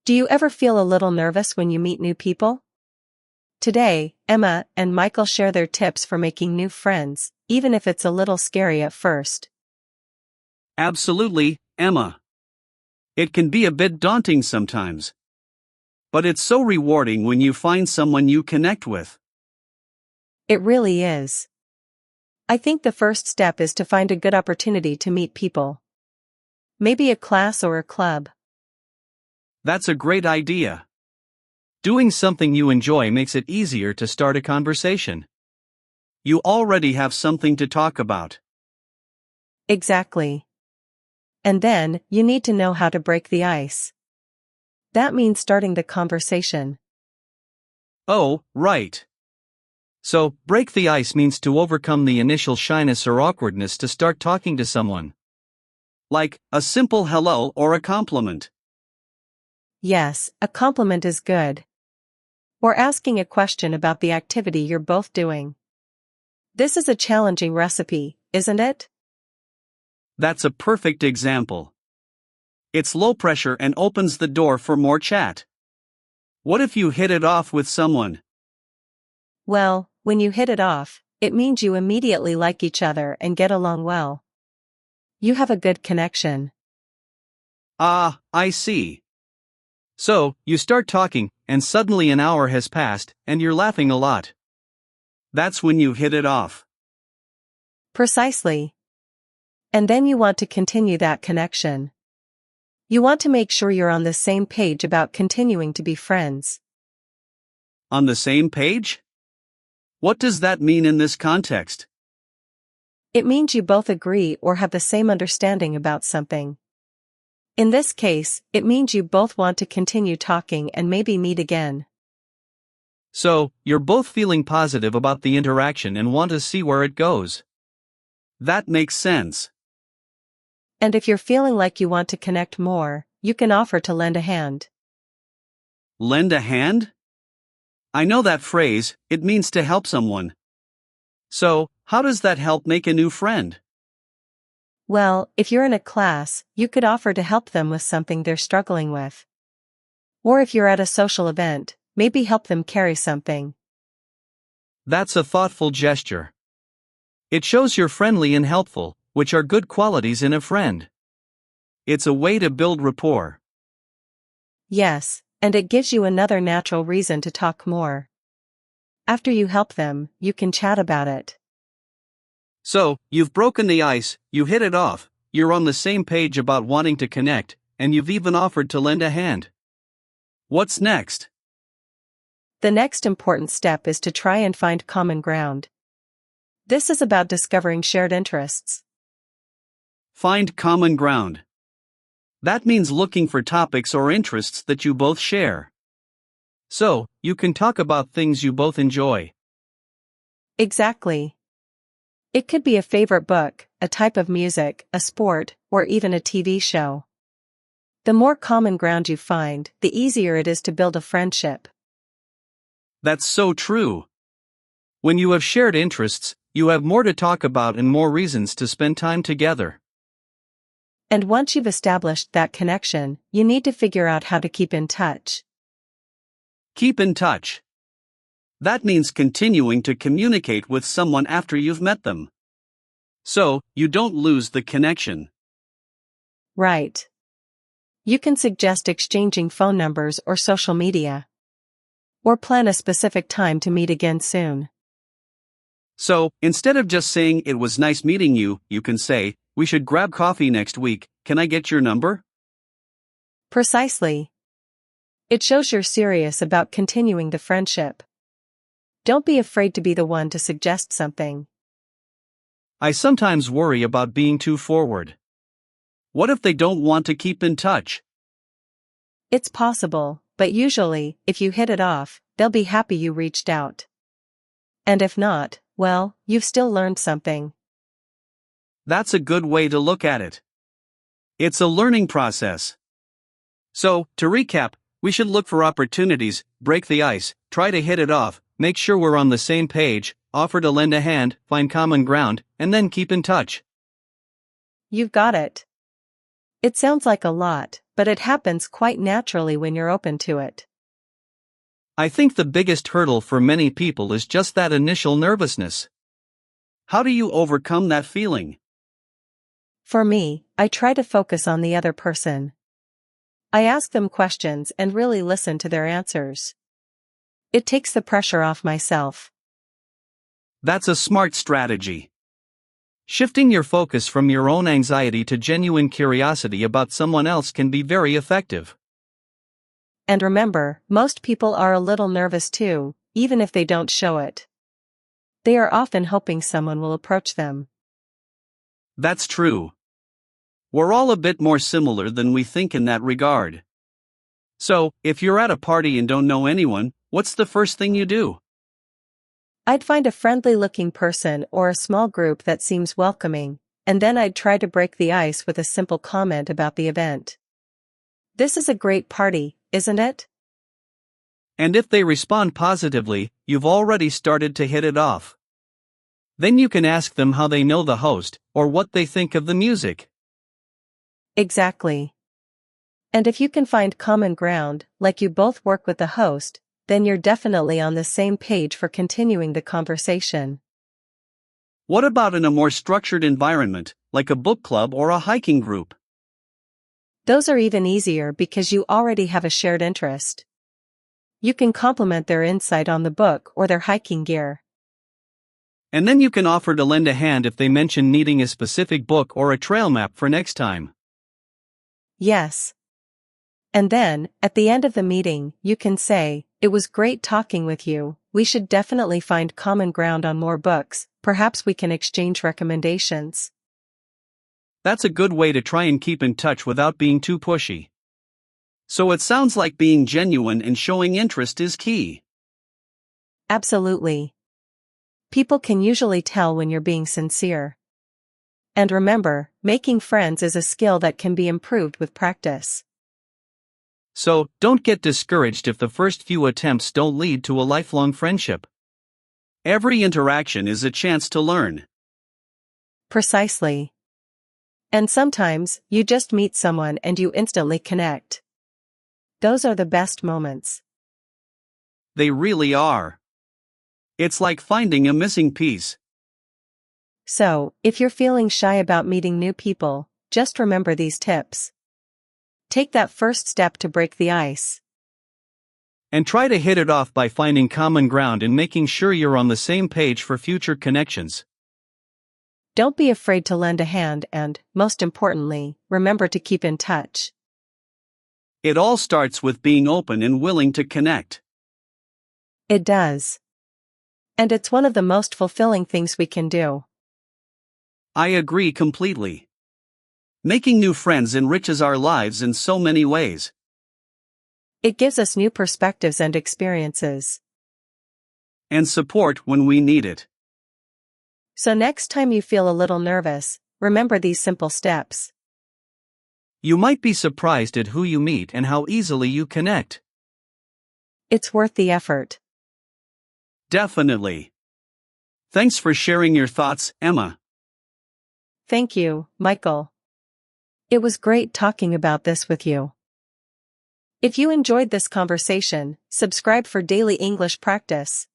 Do you ever feel a little nervous when you meet new people? Today, Emma and Michael share their tips for making new friends, even if it's a little scary at first. Absolutely, Emma. It can be a bit daunting sometimes. But it's so rewarding when you find someone you connect with. It really is. I think the first step is to find a good opportunity to meet people. Maybe a class or a club. That's a great idea. Doing something you enjoy makes it easier to start a conversation. You already have something to talk about. Exactly. And then, you need to know how to break the ice. That means starting the conversation. Oh, right. So, break the ice means to overcome the initial shyness or awkwardness to start talking to someone. Like, a simple hello or a compliment. Yes, a compliment is good. Or asking a question about the activity you're both doing. This is a challenging recipe, isn't it? That's a perfect example. It's low pressure and opens the door for more chat. What if you hit it off with someone? Well, when you hit it off, it means you immediately like each other and get along well. You have a good connection. Ah, I see. So, you start talking, and suddenly an hour has passed, and you're laughing a lot. That's when you hit it off. Precisely. And then you want to continue that connection. You want to make sure you're on the same page about continuing to be friends. On the same page? What does that mean in this context? It means you both agree or have the same understanding about something. In this case, it means you both want to continue talking and maybe meet again. So, you're both feeling positive about the interaction and want to see where it goes. That makes sense. And if you're feeling like you want to connect more, you can offer to lend a hand. Lend a hand? I know that phrase, it means to help someone. So, how does that help make a new friend? Well, if you're in a class, you could offer to help them with something they're struggling with. Or if you're at a social event, maybe help them carry something. That's a thoughtful gesture. It shows you're friendly and helpful, which are good qualities in a friend. It's a way to build rapport. Yes, and it gives you another natural reason to talk more. After you help them, you can chat about it. So, you've broken the ice, you hit it off, you're on the same page about wanting to connect, and you've even offered to lend a hand. What's next? The next important step is to try and find common ground. This is about discovering shared interests. Find common ground. That means looking for topics or interests that you both share. So, you can talk about things you both enjoy. Exactly. It could be a favorite book, a type of music, a sport, or even a TV show. The more common ground you find, the easier it is to build a friendship. That's so true. When you have shared interests, you have more to talk about and more reasons to spend time together. And once you've established that connection, you need to figure out how to keep in touch. Keep in touch. That means continuing to communicate with someone after you've met them. So, you don't lose the connection. Right. You can suggest exchanging phone numbers or social media. Or plan a specific time to meet again soon. So, instead of just saying it was nice meeting you, you can say, we should grab coffee next week, can I get your number? Precisely. It shows you're serious about continuing the friendship. Don't be afraid to be the one to suggest something. I sometimes worry about being too forward. What if they don't want to keep in touch? It's possible, but usually, if you hit it off, they'll be happy you reached out. And if not, well, you've still learned something. That's a good way to look at it. It's a learning process. So, to recap, we should look for opportunities, break the ice, try to hit it off, make sure we're on the same page, offer to lend a hand, find common ground, and then keep in touch. You've got it. It sounds like a lot, but it happens quite naturally when you're open to it. I think the biggest hurdle for many people is just that initial nervousness. How do you overcome that feeling? For me, I try to focus on the other person. I ask them questions and really listen to their answers. It takes the pressure off myself. That's a smart strategy. Shifting your focus from your own anxiety to genuine curiosity about someone else can be very effective. And remember, most people are a little nervous too, even if they don't show it. They are often hoping someone will approach them. That's true. We're all a bit more similar than we think in that regard. So, if you're at a party and don't know anyone, what's the first thing you do? I'd find a friendly-looking person or a small group that seems welcoming, and then I'd try to break the ice with a simple comment about the event. "This is a great party, isn't it?" And if they respond positively, you've already started to hit it off. Then you can ask them how they know the host, or what they think of the music. Exactly. And if you can find common ground, like you both work with the host, then you're definitely on the same page for continuing the conversation. What about in a more structured environment, like a book club or a hiking group? Those are even easier because you already have a shared interest. You can complement their insight on the book or their hiking gear. And then you can offer to lend a hand if they mention needing a specific book or a trail map for next time. Yes. And then, at the end of the meeting, you can say, "It was great talking with you. We should definitely find common ground on more books. Perhaps we can exchange recommendations." That's a good way to try and keep in touch without being too pushy. So it sounds like being genuine and showing interest is key. Absolutely. People can usually tell when you're being sincere. And remember, making friends is a skill that can be improved with practice. So, don't get discouraged if the first few attempts don't lead to a lifelong friendship. Every interaction is a chance to learn. Precisely. And sometimes, you just meet someone and you instantly connect. Those are the best moments. They really are. It's like finding a missing piece. So, if you're feeling shy about meeting new people, just remember these tips. Take that first step to break the ice. And try to hit it off by finding common ground and making sure you're on the same page for future connections. Don't be afraid to lend a hand and, most importantly, remember to keep in touch. It all starts with being open and willing to connect. It does. And it's one of the most fulfilling things we can do. I agree completely. Making new friends enriches our lives in so many ways. It gives us new perspectives and experiences. And support when we need it. So next time you feel a little nervous, remember these simple steps. You might be surprised at who you meet and how easily you connect. It's worth the effort. Definitely. Thanks for sharing your thoughts, Emma. Thank you, Michael. It was great talking about this with you. If you enjoyed this conversation, subscribe for daily English practice.